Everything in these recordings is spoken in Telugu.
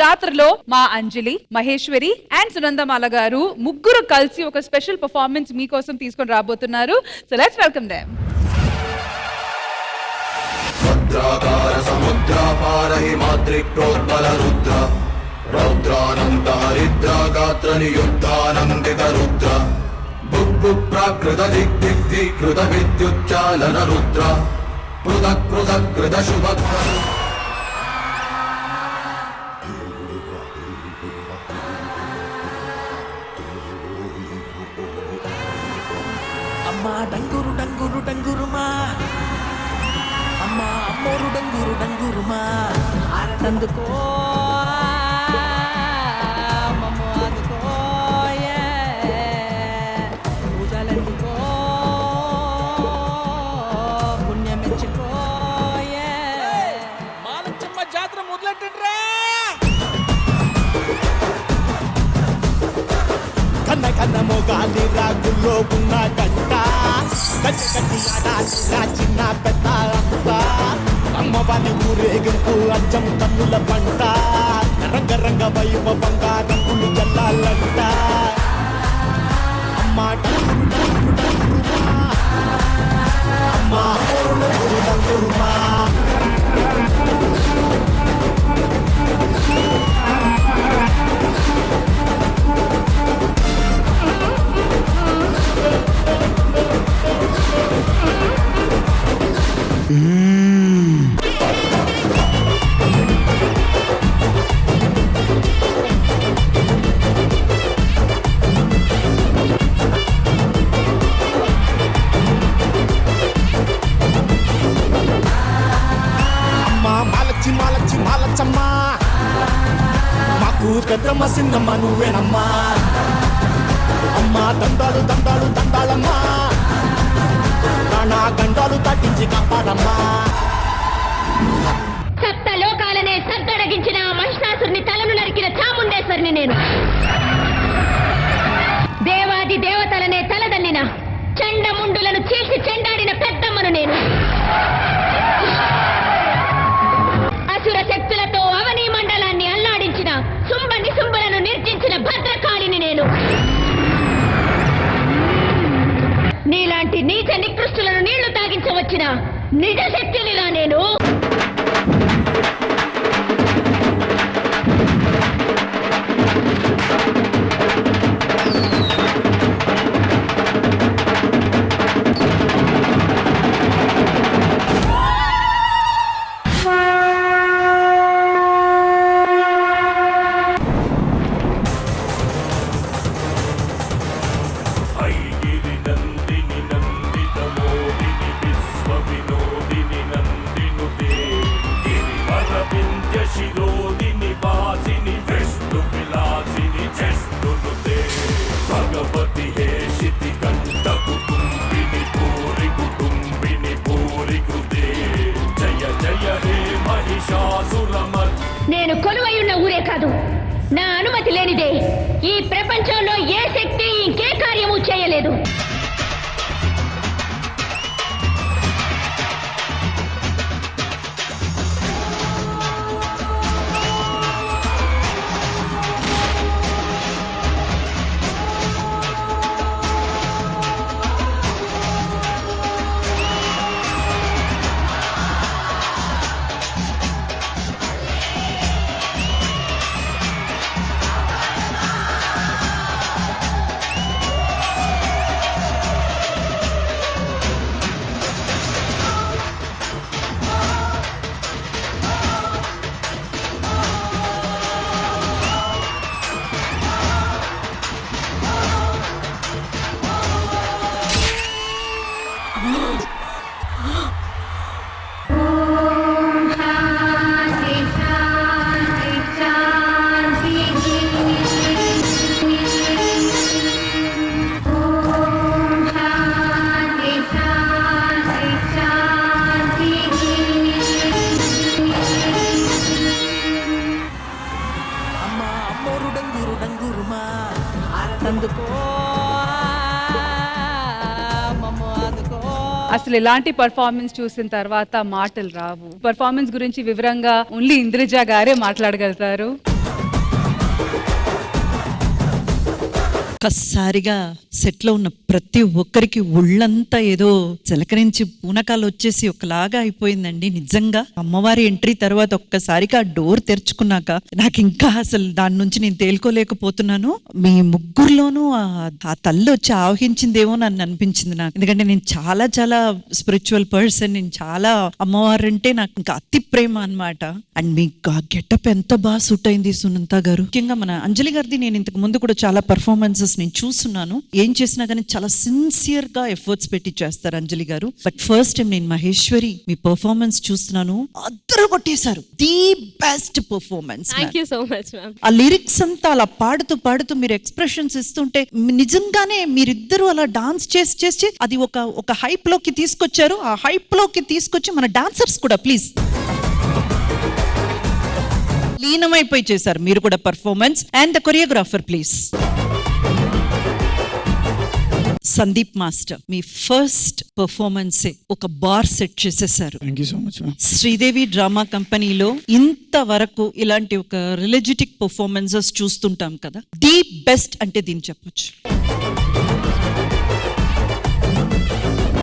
జాతరలో మా అంజలి, మహేశ్వరి అండ్ సునందమాల గారు ముగ్గురు కలిసి ఒక స్పెషల్ పర్ఫార్మెన్స్ మీకోసం తీసుకొని రాబోతున్నారు. So let's welcome them. భద్రాకార సముద్రాపార హిమాద్రిప్రోద్బల రుద్ర రౌద్రానంద హరిద్ర గాత్ర నియుద్ధానందిత రుద్ర బుబ్బు ప్రాకృత దిగ్దిగ్ధీకృత విద్యుచ్చాలన రుద్ర పృథక్ పృథక్ కృత శుభ. అమ్మా డంగురు డంగురు డంగురుమా, అమ్మా అమ్మోరు డంగురు డంగురుమా, ఆనందుకో మమ్మో అందుకో పూజలందుకో పుణ్యమెచ్చుకో. మాలచ్చమ్మ జాతర మొదలెట్టండ్రా. కన్న కన్న మొగాలి రాగుల్లో ఉన్న గంట గట్టి గట్టి ఆడాలిరా చిన్న పెద్ద అంతా. అమ్మవారి ఊరేగింపు అచ్చం తన్నుల పంట, రంగ రంగ వైభవంగా రంగులు జల్లాలంట. అమ్మా డంగురు డంగురు డంగురుమా, అమ్మా డంగురు డంగురుమా. మాలచ్చమ్మా మాకు పెద్దమ్మ సిన్నమ్మ నువ్వేనమ్మా. అమ్మా దండాలు దండాలు దండాలమ్మా, నా గండాలు తట్టించి కాపాడమ్మా. సప్త లోకాలనే సద్దడగించిన మహిషాసురుని తలను నరికిన చాముండేశ్వరిని నేను. దేవాది దేవతలనే తలదల్లిన చండముండులను చీల్చి చెండాడిన పెద్దమ్మను నేను. అసుర శక్తులతో అవనీ మండలాన్ని అల్లాడించిన శుంభ నిశుంభులను నిర్జించిన భద్రకాళిని నేను. నీలాంటి నీచ నికృష్టులను నీళ్లు తాగించవచ్చిన నిజ శక్తినిలా నేను. నేను కొలువైయున్న ఊరే కాదు, నా అనుమతి లేనిదే ఈ ప్రపంచంలో ఏ శక్తి ఇంకే కార్యము చేయలేదు. అసలు ఇలాంటి పర్ఫార్మెన్స్ చూసిన తర్వాత మాటలు రావు. పర్ఫార్మెన్స్ గురించి వివరంగా ఓన్లీ ఇంద్రజ గారే మాట్లాడగలుగుతారు. ఒక్కసారిగా సెట్లో ఉన్న ప్రతి ఒక్కరికి ఒళ్ళంతా ఏదో చిలకరించి పూనకాలు వచ్చేసి ఒకలాగా అయిపోయిందండి. నిజంగా అమ్మవారి ఎంట్రీ తర్వాత ఒక్కసారిగా ఆ డోర్ తెరుచుకున్నాక నాకు ఇంకా అసలు దాని నుంచి నేను తేలుకోలేకపోతున్నాను. మీ ముగ్గురులోనూ ఆ తల్లి వచ్చి ఆవహించిందేమో నన్ను అనిపించింది నాకు. ఎందుకంటే నేను చాలా చాలా స్పిరిచువల్ పర్సన్, నేను చాలా అమ్మవారు అంటే నాకు ఇంకా అతి ప్రేమ అన్నమాట. అండ్ మీకు ఆ గెటప్ ఎంత బాగా సూట్ అయింది సునంద గారు. ముఖ్యంగా మన అంజలి గారిది నేను ఇంతకు ముందు కూడా చాలా పర్ఫార్మెన్సెస్ నేను చూస్తున్నాను. ఏం చేసినా కానీ చాలా సిన్సియర్ గా ఎఫర్ట్స్ పెట్టి చేస్తారు అంజలి గారు. బట్ ఫస్ట్ టైం నేను మహేశ్వరి మీ పర్ఫార్మెన్స్ చూస్తున్నాను, అద్దరు కొట్టేశారు. The best performance. Thank you so much ma'am. ఆ లిరిక్స్ అంతా అలా పాడుతూ పాడుతూ మీరు ఎక్స్ప్రెషన్స్ ఇస్తుంటే నిజంగానే మీరిద్దరూ అలా డాన్స్ చేసి చేసి అది ఒక హైప్ లోకి తీసుకొచ్చారు. ఆ హైప్ లోకి తీసుకొచ్చి మన డాన్సర్స్ కూడా ప్లీజ్ లీనమైపోయి చేశారు మీరు కూడా performance. And the choreographer please. Sandeep master మీ ఫస్ట్ పర్ఫార్మెన్సే ఒక బార్ సెట్ చేసేసారు. Thank you so much ma'am. Sridevi drama కంపెనీలో ఇంతవరకు ఇలాంటి ఒక రిలీజిటిక్ పర్ఫార్మెన్సెస్ చూస్తుంటాం కదా, ది బెస్ట్ అంటే దీన్ని చెప్పొచ్చు.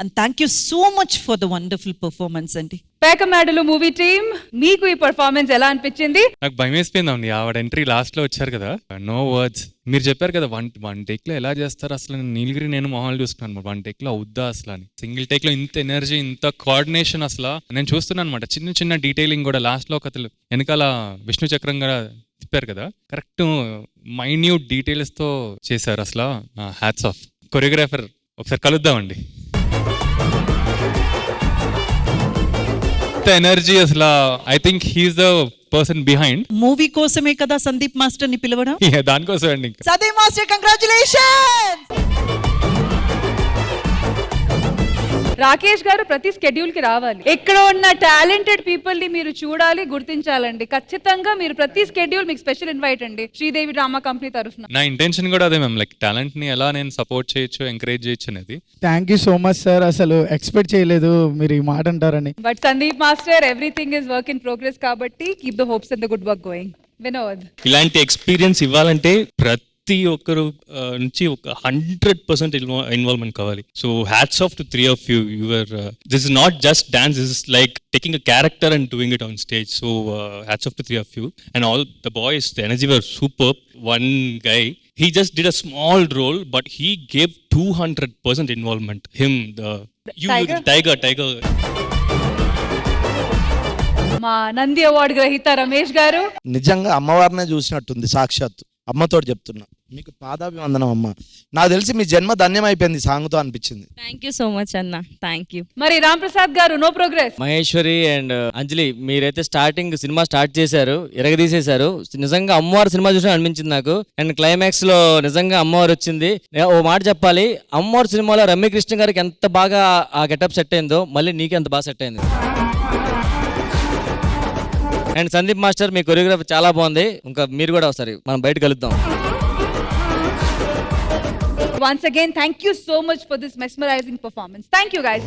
And thank you so much for the wonderful performance అండి. పేకమేడలు మూవీ టీమ్, మీకు ఈ పర్ఫార్మెన్స్ ఎలా అనిపించింది? నాకు భయం వేసిపోయిందండి ఆవిడ ఎంట్రీ లాస్ట్ లో వచ్చారు కదా, నో వర్డ్స్. మీరు చెప్పారు కదా వన్ టేక్ లో ఎలా చేస్తారు అసలు. నీలగిరి నేను మొహాలు చూస్తున్నాను, వన్ టేక్ లో అవుద్దా అసలు అని. సింగిల్ టేక్ లో ఇంత ఎనర్జీ, ఇంత కోఆర్డినేషన్ అసలు నేను చూస్తున్నాను అనమాట. చిన్న చిన్న డీటెయిలింగ్ కూడా లాస్ట్ లో కథలు వెనకాల విష్ణు చక్రం కూడా తిప్పారు కదా, కరెక్ట్ మైన్యూట్ డీటెయిల్స్ తో చేశారు అసలు. Hats off. కొరియోగ్రాఫర్ ఒకసారి కలుద్దామండి. ఎనర్జీ అసలు. I think he's the person behind. Movie కోసమే కదా సందీప్ మాస్టర్ ని పిలవడం. దానికోసం అండి. Sandeep master congratulations. రాకేష్ గారు ప్రతి స్కెడ్యూల్ కి రావాలి. ఇక్కడ ఉన్న టాలెంటెడ్ పీపుల్ ని మీరు చూడాలి, గుర్తించాలండి. ఖచ్చితంగా మీరు ప్రతి స్కెడ్యూల్ మీకు స్పెషల్ ఇన్వైట్ అండి శ్రీదేవి డ్రామా కంపెనీ తరఫున. నా ఇంటెన్షన్ కూడా అదే మ్యామ్, లైక్ టాలెంట్ ని ఎలా నేను సపోర్ట్ చేయొచ్చు, ఎంకరేజ్ చేయొచ్చు అనేది. Thank you so much sir. అసలు ఎక్స్పెక్ట్ చేయలేదు మీరు ఈ మాట అంటారని. But Sandeep master, everything is work in progress కాబట్టి keep the hopes and the good work going. Vinod, ఇలాంటి ఎక్స్పీరియన్స్ ఇవ్వాలంటే ప్రతి ఒక్కరు నుంచి ఒక 100% ఇన్వాల్వ్మెంట్ కావాలి. So hats off to 3 of you. This is not just dance, this is like taking a character and doing it on stage. So hats off to 3 of you. And all the boys, the energy were superb. One guy, he just did a small role, but he gave 200% involvement. Him, Tiger. మా నంది అవార్డు గ్రహీత రమేష్ గారు. నిజంగా అమ్మవారినే చూసినట్టుంది సాక్షాత్. అమ్మతోటి చెప్తున్నా, మీకు పాదాభివందనం అమ్మ. నాకు తెలిసి మీ జన్మ ధన్యం అయిపోయింది సాంగ్తో అనిపించింది. థ్యాంక్ యూ సో మచ్ అన్న. Thank you. మరి రామ్ ప్రసాద్ గారు, నో ప్రోగ్రెస్. మహేశ్వరి అండ్ అంజలి, మీరైతే స్టార్టింగ్ సినిమా స్టార్ట్ చేశారు, ఎరగదీసేశారు. నిజంగా అమ్మవారి సినిమా చూసిన అనిపించింది నాకు. అండ్ క్లైమాక్స్ లో నిజంగా అమ్మవారు వచ్చింది. ఓ మాట చెప్పాలి, అమ్మవారి సినిమాలో రమ్యకృష్ణ గారికి ఎంత బాగా ఆ గెటప్ సెట్ అయిందో మళ్ళీ నీకు ఎంత బాగా సెట్ అయింది. And Sandeep master, me choreography చాలా బాగుంది. ఇంకా మీరు కూడా ఒకసారి మనం బయట కలుద్దాం. Once again, thank you so much for this mesmerizing performance. Thank you guys.